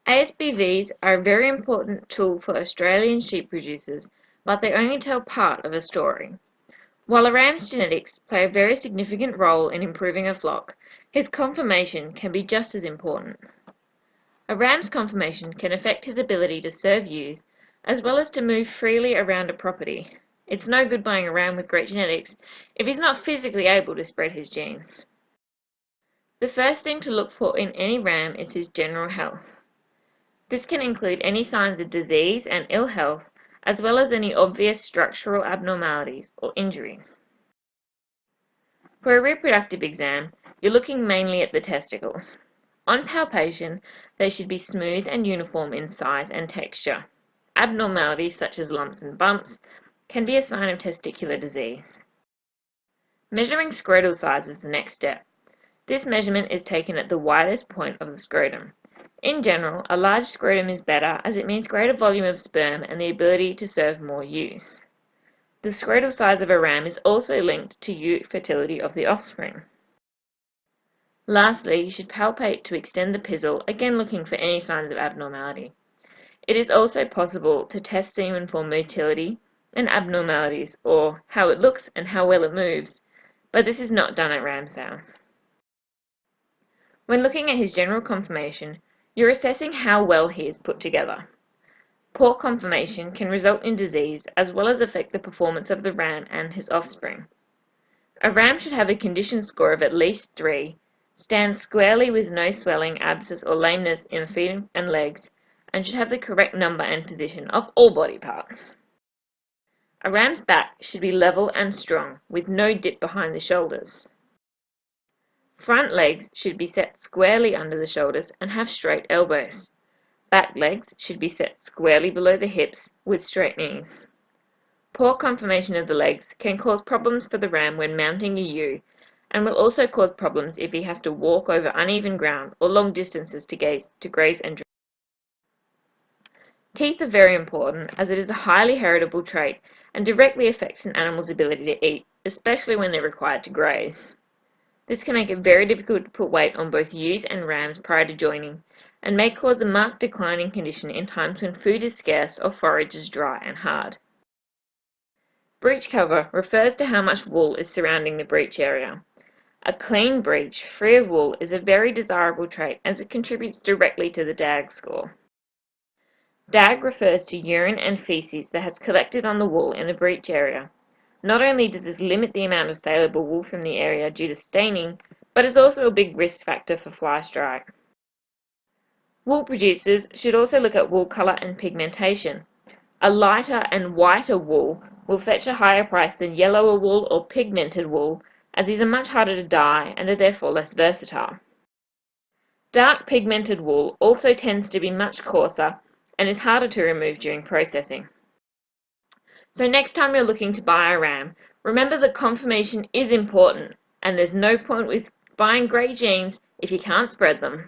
ASBVs are a very important tool for Australian sheep producers, but they only tell part of a story. While a ram's genetics play a very significant role in improving a flock, his conformation can be just as important. A ram's conformation can affect his ability to serve ewes, as well as to move freely around a property. It's no good buying a ram with great genetics if he's not physically able to spread his genes. The first thing to look for in any ram is his general health. This can include any signs of disease and ill health, as well as any obvious structural abnormalities or injuries. For a reproductive exam, you're looking mainly at the testicles. On palpation, they should be smooth and uniform in size and texture. Abnormalities such as lumps and bumps can be a sign of testicular disease. Measuring scrotal size is the next step. This measurement is taken at the widest point of the scrotum. In general, a large scrotum is better as it means greater volume of sperm and the ability to serve more ewes. The scrotal size of a ram is also linked to ewe fertility of the offspring. Lastly, you should palpate to extend the pizzle, again looking for any signs of abnormality. It is also possible to test semen for motility and abnormalities, or how it looks and how well it moves, but this is not done at ram sales. When looking at his general conformation, you're assessing how well he is put together. Poor conformation can result in disease as well as affect the performance of the ram and his offspring. A ram should have a condition score of at least 3, stand squarely with no swelling, abscess or lameness in the feet and legs, and should have the correct number and position of all body parts. A ram's back should be level and strong, with no dip behind the shoulders. Front legs should be set squarely under the shoulders and have straight elbows. Back legs should be set squarely below the hips with straight knees. Poor conformation of the legs can cause problems for the ram when mounting a ewe, and will also cause problems if he has to walk over uneven ground or long distances to graze and drink. Teeth are very important as it is a highly heritable trait and directly affects an animal's ability to eat, especially when they're required to graze. This can make it very difficult to put weight on both ewes and rams prior to joining, and may cause a marked decline in condition in times when food is scarce or forage is dry and hard. Breech cover refers to how much wool is surrounding the breech area. A clean breech, free of wool, is a very desirable trait as it contributes directly to the DAG score. DAG refers to urine and feces that has collected on the wool in the breech area. Not only does this limit the amount of saleable wool from the area due to staining, but is also a big risk factor for fly strike. Wool producers should also look at wool colour and pigmentation. A lighter and whiter wool will fetch a higher price than yellower wool or pigmented wool, as these are much harder to dye and are therefore less versatile. Dark pigmented wool also tends to be much coarser and is harder to remove during processing. So next time you're looking to buy a ram, remember that conformation is important, and there's no point with buying great genes if you can't spread them.